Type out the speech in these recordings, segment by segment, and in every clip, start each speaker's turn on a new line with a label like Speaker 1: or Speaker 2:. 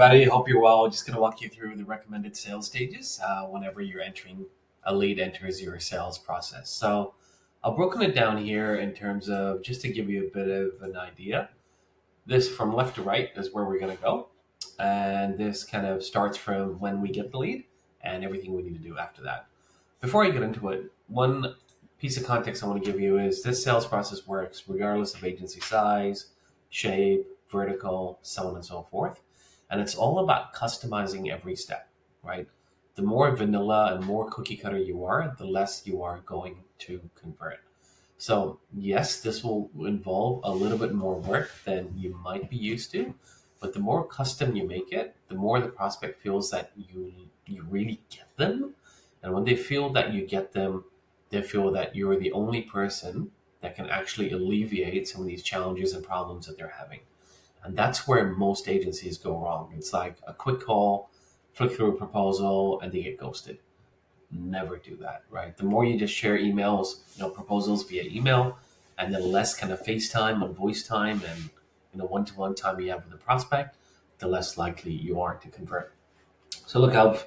Speaker 1: Buddy, hope you're well. Just going to walk you through the recommended sales stages whenever you're entering a lead enters your sales process. So I've broken it down here in terms of just to give you a bit of an idea. This from left to right is where we're going to go. And this kind of starts from when we get the lead and everything we need to do after that. Before I get into it, one piece of context I want to give you is this sales process works regardless of agency size, shape, vertical, so on and so forth. And it's all about customizing every step, right? The more vanilla and more cookie cutter you are, the less you are going to convert. So, yes, this will involve a little bit more work than you might be used to, but the more custom you make it, the more the prospect feels that you really get them. And when they feel that you get them, they feel that you're the only person that can actually alleviate some of these challenges and problems that they're having. And that's where most agencies go wrong. It's like a quick call, flick through a proposal, and they get ghosted. Never do that, right? The more you just share emails, proposals via email, and then less kind of FaceTime and voice time and one-to-one time you have with the prospect, the less likely you are to convert. So look, I've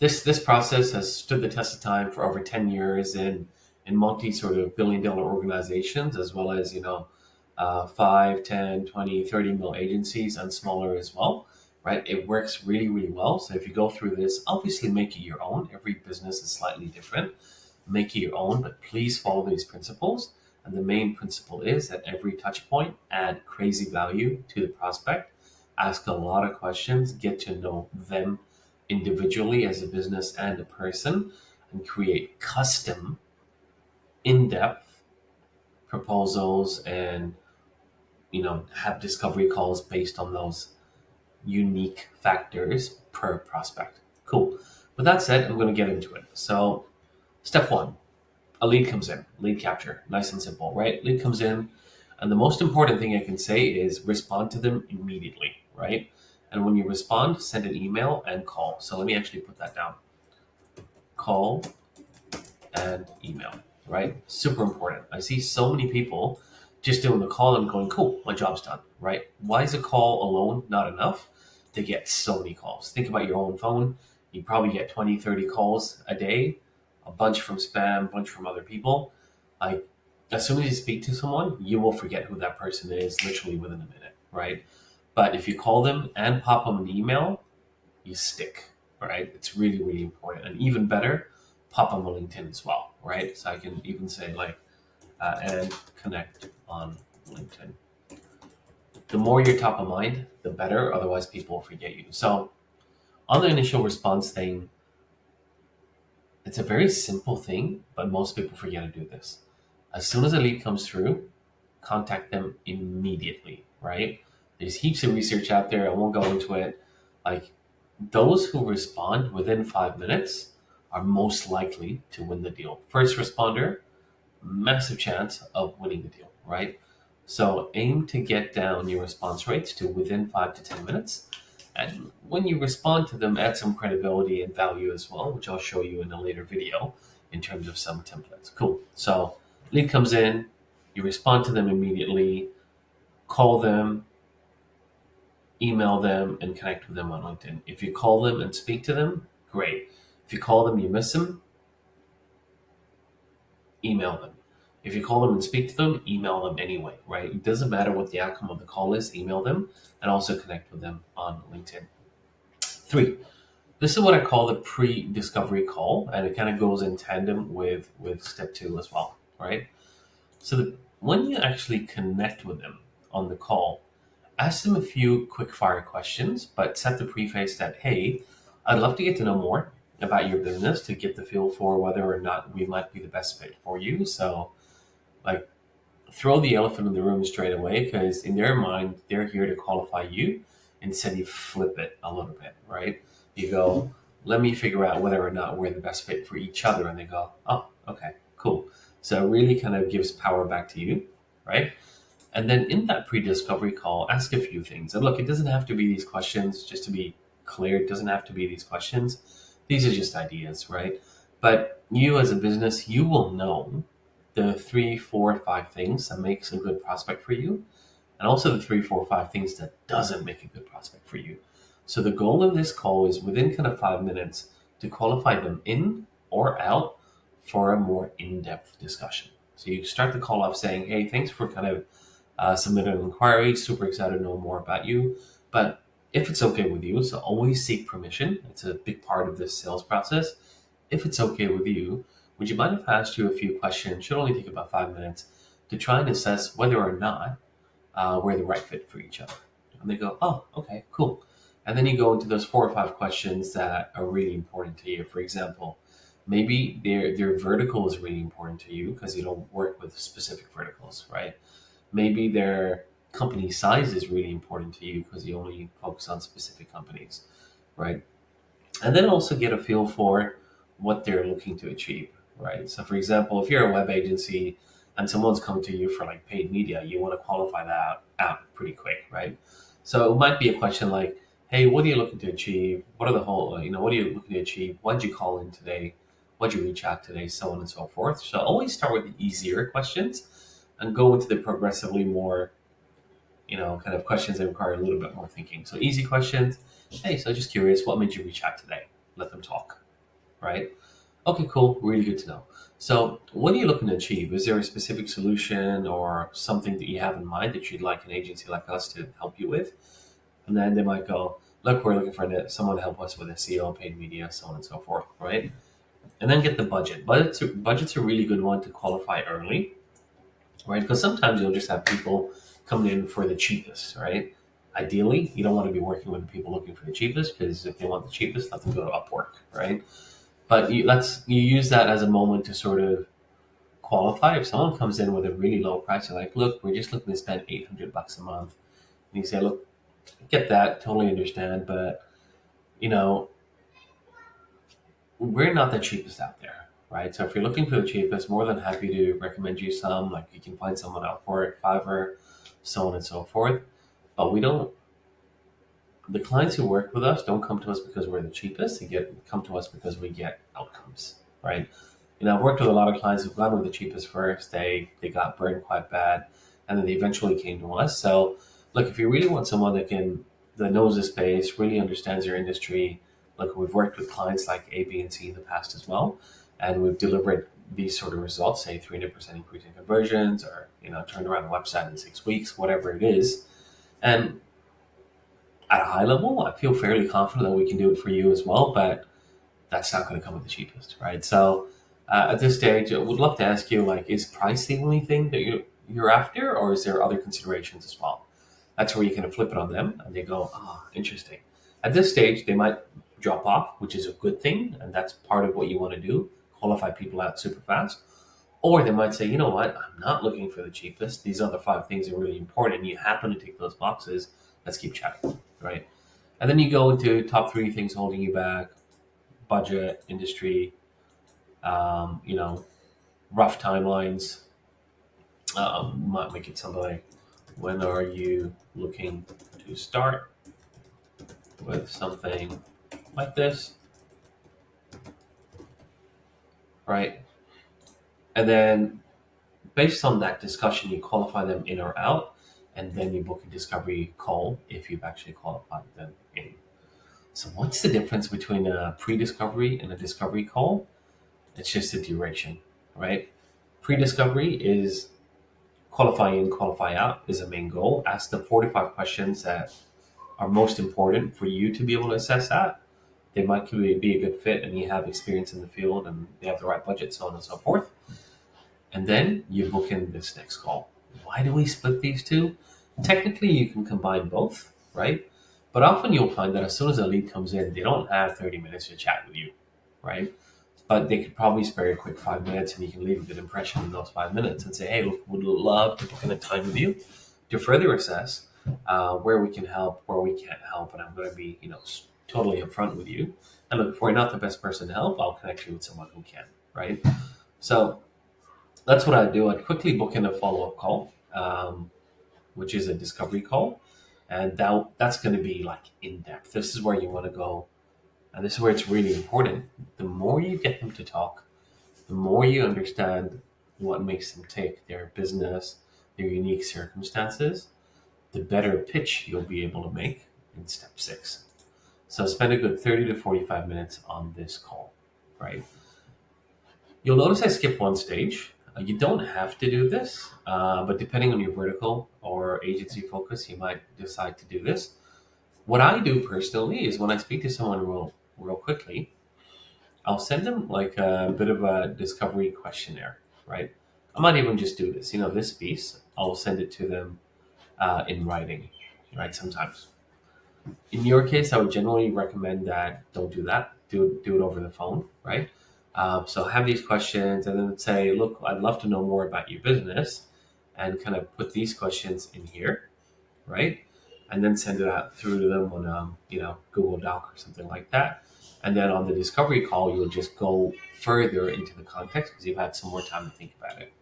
Speaker 1: this process has stood the test of time for over 10 years in multi sort of billion-dollar organizations, as well as 5, 10, 20, 30 mil agencies and smaller as well, right? It works really, really well. So if you go through this, obviously make it your own. Every business is slightly different. Make it your own, but please follow these principles. And the main principle is that every touch point add crazy value to the prospect, ask a lot of questions, get to know them individually as a business and a person, and create custom, in-depth proposals and have discovery calls based on those unique factors per prospect. Cool. With that said, I'm going to get into it. So, step one, a lead comes in, lead capture, nice and simple, right? Lead comes in, and the most important thing I can say is respond to them immediately, right? And when you respond, send an email and call. So let me actually put that down. Call and email, right? Super important. I see so many people just doing the call and going, cool, my job's done, right? Why is a call alone not enough? They get so many calls. Think about your own phone. You probably get 20, 30 calls a day, a bunch from spam, a bunch from other people. Like, as soon as you speak to someone, you will forget who that person is literally within a minute, right? But if you call them and pop them an email, you stick, right? It's really, really important. And even better, pop them on LinkedIn as well, right? So I can even say like, and connect on LinkedIn. The more you're top of mind, the better. Otherwise, people will forget you. So on the initial response thing, it's a very simple thing, but most people forget to do this. As soon as a lead comes through, contact them immediately, right? There's heaps of research out there. I won't go into it. Like, those who respond within 5 minutes are most likely to win the deal. First responder, massive chance of winning the deal, right? So aim to get down your response rates to within 5 to 10 minutes. And when you respond to them, add some credibility and value as well, which I'll show you in a later video in terms of some templates. Cool. So lead comes in, you respond to them immediately, call them, email them, and connect with them on LinkedIn. If you call them and speak to them, great. If you call them, you miss them, email them. If you call them and speak to them, email them anyway, right? It doesn't matter what the outcome of the call is, email them and also connect with them on LinkedIn. 3, this is what I call the pre-discovery call, and it kind of goes in tandem with step 2 as well, right? So when you actually connect with them on the call, ask them a few quick fire questions, but set the preface that, hey, I'd love to get to know more about your business to get the feel for whether or not we might be the best fit for you. So, like, throw the elephant in the room straight away, because in their mind, they're here to qualify you. Instead, you flip it a little bit, right? You go, let me figure out whether or not we're the best fit for each other. And they go, oh, okay, cool. So it really kind of gives power back to you, right? And then in that pre-discovery call, ask a few things. And look, it doesn't have to be these questions, just to be clear, it doesn't have to be these questions. These are just ideas, right? But you as a business, you will know the 3, 4, 5 things that makes a good prospect for you, and also the 3, 4, 5 things that doesn't make a good prospect for you. So the goal of this call is within kind of 5 minutes to qualify them in or out for a more in-depth discussion. So you start the call off saying, "Hey, thanks for kind of submitting an inquiry. Super excited to know more about you. But if it's okay with you, so always seek permission. It's a big part of this sales process. If it's okay with you, would you mind if I asked you a few questions? Should only take about 5 minutes to try and assess whether or not we're the right fit for each other." And they go, "Oh, okay, cool." And then you go into those 4 or 5 questions that are really important to you. For example, maybe their vertical is really important to you because you don't work with specific verticals, right? Maybe their company size is really important to you because you only focus on specific companies, right? And then also get a feel for what they're looking to achieve, right? So, for example, if you're a web agency and someone's come to you for like paid media, you want to qualify that out pretty quick, right? So it might be a question like, "Hey, what are you looking to achieve? What are the whole, what are you looking to achieve? Why'd you call in today? Why'd you reach out today?" So on and so forth. So always start with the easier questions and go into the progressively more, kind of questions that require a little bit more thinking. So easy questions. "Hey, so just curious, what made you reach out today?" Let them talk, right? "Okay, cool. Really good to know. So, what are you looking to achieve? Is there a specific solution or something that you have in mind that you'd like an agency like us to help you with?" And then they might go, "Look, we're looking for someone to help us with SEO, paid media, so on and so forth," right? And then get the budget. Budget's a really good one to qualify early, right? Because sometimes you'll just have people coming in for the cheapest, right? Ideally, you don't want to be working with the people looking for the cheapest because if they want the cheapest, let them go to Upwork, right? But you use that as a moment to sort of qualify. If someone comes in with a really low price, you're like, "Look, we're just looking to spend $800 a month," and you say, "Look, get that, totally understand, but you know, we're not the cheapest out there, right? So if you're looking for the cheapest, more than happy to recommend you some. Like you can find someone out for it, Fiverr, so on and so forth. But we don't. The clients who work with us don't come to us because we're the cheapest. Come to us because we get outcomes, right? I've worked with a lot of clients who've gone with the cheapest first. They got burned quite bad, and then they eventually came to us. So, look, if you really want someone that knows the space, really understands your industry, look, we've worked with clients like A, B, and C in the past as well, and we've delivered these sort of results, say 300% increase in conversions, or turned around a website in 6 weeks, whatever it is. And at a high level, I feel fairly confident that we can do it for you as well. But that's not going to come with the cheapest, right? So at this stage, I would love to ask you, like, is price the only thing that you're after, or is there other considerations as well? That's where you kind of flip it on them, and they go, "Ah, interesting." At this stage, they might drop off, which is a good thing, and that's part of what you want to do: qualify people out super fast. Or they might say, "You know what? I'm not looking for the cheapest. These other 5 things are really important. You happen to tick those boxes. Let's keep chatting," right? And then you go into top 3 things holding you back: budget, industry, um, you know, rough timelines. Might make it something like, "When are you looking to start with something like this?" Right? And then based on that discussion, you qualify them in or out, and then you book a discovery call if you've actually qualified them in. So, what's the difference between a pre discovery and a discovery call? It's just the duration, right? Pre discovery is qualify in, qualify out is a main goal. Ask the 45 questions that are most important for you to be able to assess that. They might be a good fit and you have experience in the field and they have the right budget, so on and so forth. And then you book in this next call. Why do we split these two? Technically, you can combine both, right? But often you'll find that as soon as a lead comes in, they don't have 30 minutes to chat with you, right? But they could probably spare you a quick 5 minutes and you can leave a good impression in those 5 minutes and say, "Hey, look, would love to book in a time with you to further assess where we can help, where we can't help." And I'm going to be, totally upfront with you. And look, if we're not the best person to help, I'll connect you with someone who can, right? So that's what I do. I'd quickly book in a follow up call, which is a discovery call. And that's going to be like in depth. This is where you want to go. And this is where it's really important. The more you get them to talk, the more you understand what makes them tick, their business, their unique circumstances, the better pitch you'll be able to make in step 6. So spend a good 30 to 45 minutes on this call, right? You'll notice I skipped one stage. You don't have to do this, but depending on your vertical or agency focus, you might decide to do this. What I do personally is when I speak to someone real quickly, I'll send them like a bit of a discovery questionnaire, right? I might even just do this. This piece, I'll send it to them in writing, right? Sometimes. In your case, I would generally recommend that don't do that. Do it over the phone, right? So have these questions and then say, look, I'd love to know more about your business, and kind of put these questions in here, right? And then send it out through to them on Google Doc or something like that. And then on the discovery call, you'll just go further into the context because you've had some more time to think about it.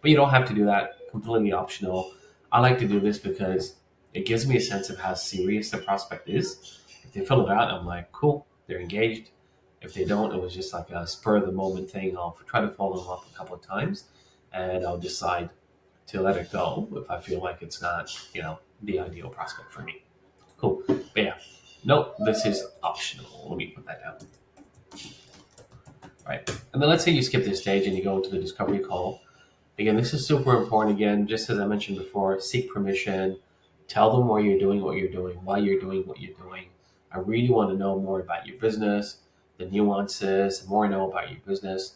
Speaker 1: But you don't have to do that. Completely optional. I like to do this because it gives me a sense of how serious the prospect is. If they fill it out, I'm like, cool, they're engaged. If they don't, it was just like a spur of the moment thing. I'll try to follow them up a couple of times, and I'll decide to let it go if I feel like it's not, the ideal prospect for me. Cool. But yeah, nope, this is optional. Let me put that down. Right. And then let's say you skip this stage and you go into the discovery call. Again, this is super important. Again, just as I mentioned before, seek permission. Tell them why you're doing what you're doing, why you're doing what you're doing. I really want to know more about your business, the nuances. The more I know about your business,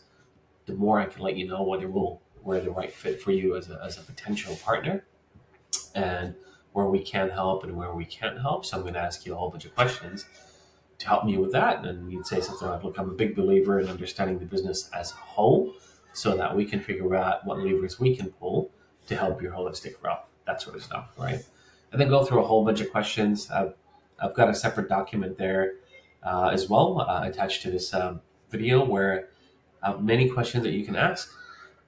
Speaker 1: the more I can let you know where the right fit for you as a potential partner, and where we can help and where we can't help. So I'm going to ask you a whole bunch of questions to help me with that. And you'd say something like, look, I'm a big believer in understanding the business as a whole so that we can figure out what levers we can pull to help your holistic growth, that sort of stuff, right? And then go through a whole bunch of questions. I've got a separate document there as well attached to this video where many questions that you can ask,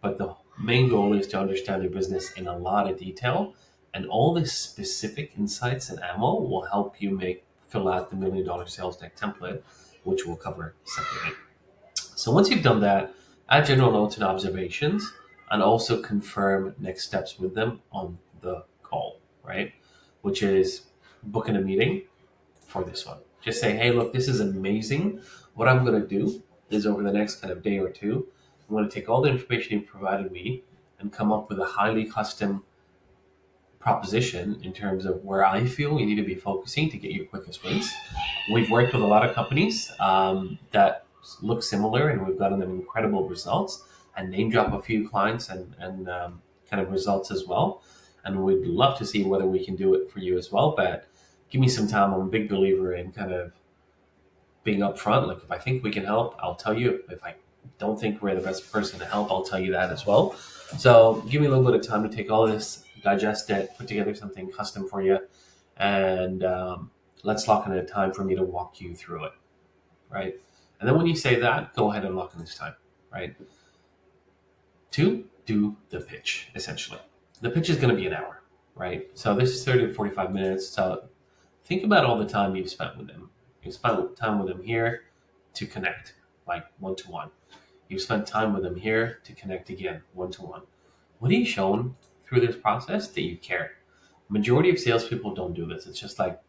Speaker 1: but the main goal is to understand your business in a lot of detail. And all the specific insights and ammo will help you fill out the $1 million sales deck template, which we'll cover separately. So once you've done that, add general notes and observations, and also confirm next steps with them on the call, right? Which is booking a meeting for this one. Just say, hey, look, this is amazing. What I'm going to do is over the next kind of day or two, I'm going to take all the information you've provided me and come up with a highly custom proposition in terms of where I feel you need to be focusing to get your quickest wins. We've worked with a lot of companies that look similar, and we've gotten them incredible results, and name drop a few clients and kind of results as well. And we'd love to see whether we can do it for you as well. But give me some time. I'm a big believer in kind of being upfront. Like if I think we can help, I'll tell you. If I don't think we're the best person to help, I'll tell you that as well. So give me a little bit of time to take all this, digest it, put together something custom for you, and let's lock in a time for me to walk you through it, right? And then when you say that, go ahead and lock in this time, right? To do the pitch, essentially. The pitch is going to be an hour, right? So this is 30 to 45 minutes. So think about all the time you've spent with them. You've spent time with them here to connect, like one-to-one. You've spent time with them here to connect again, one-to-one. What are you shown through this process? That you care. Majority of salespeople don't do this. It's just like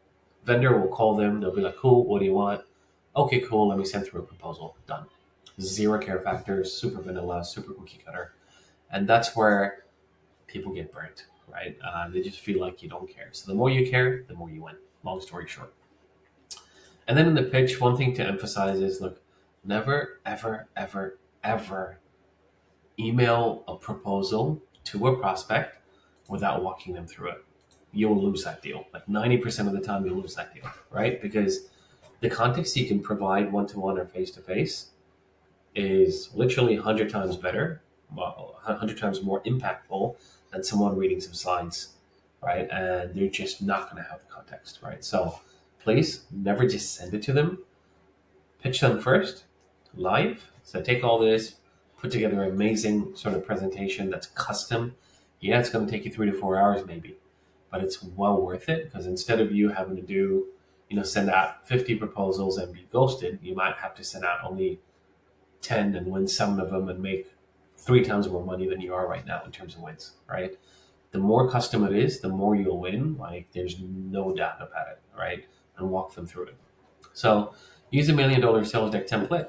Speaker 1: vendor will call them. They'll be like, cool, what do you want? Okay, cool. Let me send through a proposal. Done. Zero care factors, super vanilla, super cookie cutter. And that's where people get burnt, right? They just feel like you don't care. So the more you care, the more you win. Long story short. And then in the pitch, one thing to emphasize is look, never, ever, ever, ever email a proposal to a prospect without walking them through it. You'll lose that deal. Like 90% of the time, you'll lose that deal, right? Because the context you can provide one-to-one or face-to-face is literally 100 times better, well, 100 times more impactful than someone reading some slides, right? And they're just not going to have the context, right? So please never just send it to them. Pitch them first, live. So take all this, put together an amazing sort of presentation that's custom. Yeah, it's going to take you 3 to 4 hours maybe, but it's well worth it because instead of you having to send out 50 proposals and be ghosted, you might have to send out only 10 and win 7 of them and make 3 times more money than you are right now in terms of wins, right? The more custom it is, the more you'll win. Like there's no doubt about it, right? And walk them through it. So use a $1 million sales deck template,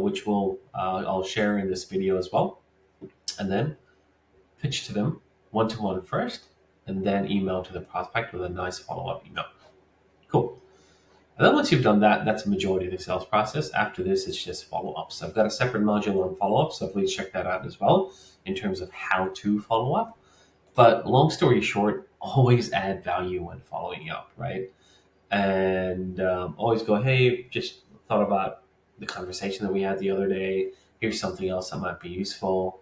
Speaker 1: which I'll share in this video as well, and then pitch to them one-to-one first, and then email to the prospect with a nice follow-up email. Cool. And then once you've done that, that's the majority of the sales process. After this, it's just follow-ups. So I've got a separate module on follow-up, so please check that out as well in terms of how to follow up. But long story short, always add value when following up, right? And always go, hey, just thought about the conversation that we had the other day. Here's something else that might be useful.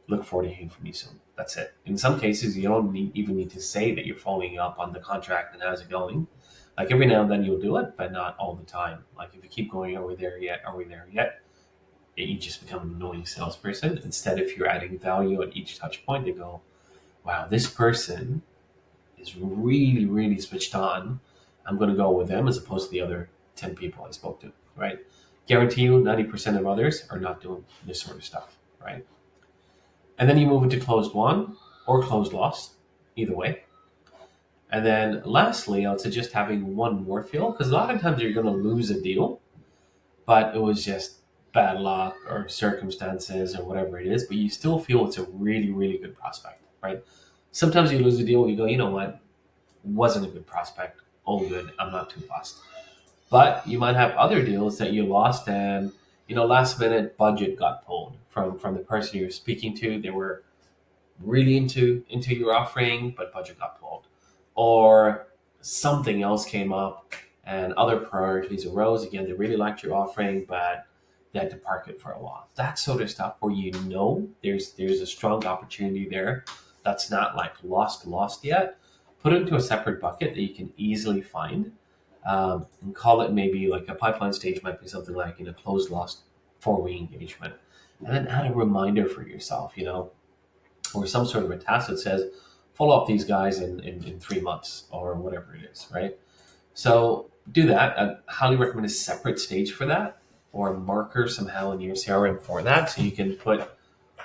Speaker 1: Look forward to hearing from you soon. That's it. In some cases, you don't even need to say that you're following up on the contract and how's it going. Like every now and then you'll do it, but not all the time. Like if you keep going, are we there yet? Are we there yet? You just become an annoying salesperson. Instead, if you're adding value at each touch point, they go, wow, this person is really, really switched on. I'm going to go with them as opposed to the other 10 people I spoke to, right? Guarantee you 90% of others are not doing this sort of stuff, right? And then you move into closed won or closed lost, either way. And then lastly, I would suggest having one more feel, because a lot of times you're going to lose a deal, but it was just bad luck or circumstances or whatever it is, but you still feel it's a really, really good prospect, right? Sometimes you lose a deal, you go, you know what, wasn't a good prospect, all good, I'm not too fussed. But you might have other deals that you lost and, last minute budget got pulled from the person you're speaking to. They were really into your offering, but budget got pulled, or something else came up and other priorities arose. Again, they really liked your offering, but they had to park it for a while. That sort of stuff where there's a strong opportunity there that's not like lost yet. Put it into a separate bucket that you can easily find, and call it maybe like a pipeline stage might be something like closed lost for re-engagement, and then add a reminder for yourself, or some sort of a task that says follow up these guys in 3 months or whatever it is, right? So do that. I highly recommend a separate stage for that, or a marker somehow in your CRM for that, so you can put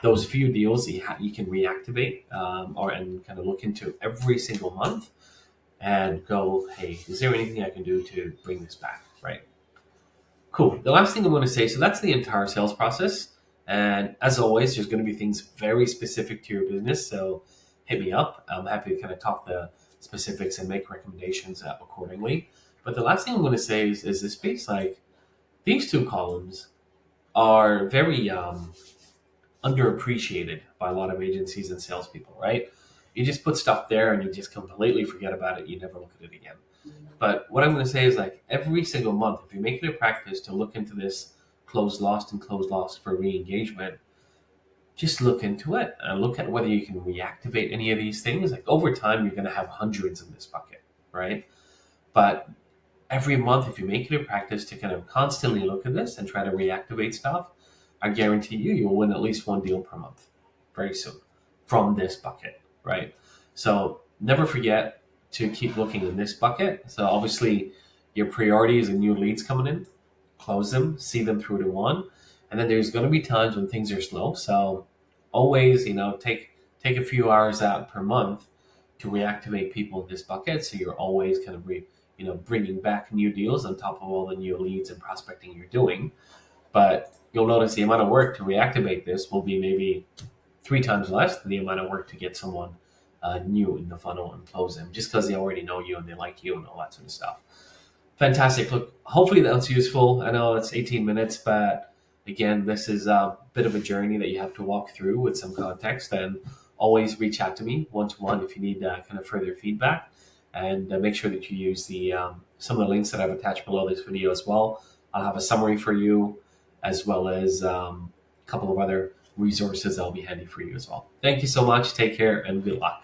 Speaker 1: those few deals that you can reactivate, and kind of look into every single month and go, hey, is there anything I can do to bring this back, right? Cool. The last thing I'm going to say, so that's the entire sales process. And as always, there's going to be things very specific to your business. So hit me up. I'm happy to kind of talk the specifics and make recommendations accordingly. But the last thing I'm going to say is this piece, like these two columns are very underappreciated by a lot of agencies and salespeople, right? You just put stuff there and you just completely forget about it. You never look at it again. But what I'm going to say is like every single month, if you make it a practice to look into this closed lost and closed lost for re-engagement, just look into it and look at whether you can reactivate any of these things. Like over time, you're going to have hundreds in this bucket, right? But every month, if you make it a practice to kind of constantly look at this and try to reactivate stuff, I guarantee you'll win at least one deal per month very soon from this bucket, right? So never forget to keep looking in this bucket. So obviously your priorities and new leads coming in, close them, see them through to one. And then there's going to be times when things are slow. So always, take a few hours out per month to reactivate people in this bucket. So you're always kind of bringing back new deals on top of all the new leads and prospecting you're doing. But you'll notice the amount of work to reactivate this will be maybe 3 times less than the amount of work to get someone new in the funnel and close them, just because they already know you and they like you and all that sort of stuff. Fantastic. Look, hopefully that's useful. I know it's 18 minutes, but again, this is a bit of a journey that you have to walk through with some context. And always reach out to me one-to-one if you need kind of further feedback. And make sure that you use some of the links that I've attached below this video as well. I'll have a summary for you, as well as a couple of other resources that'll be handy for you as well. Thank you so much. Take care and good luck.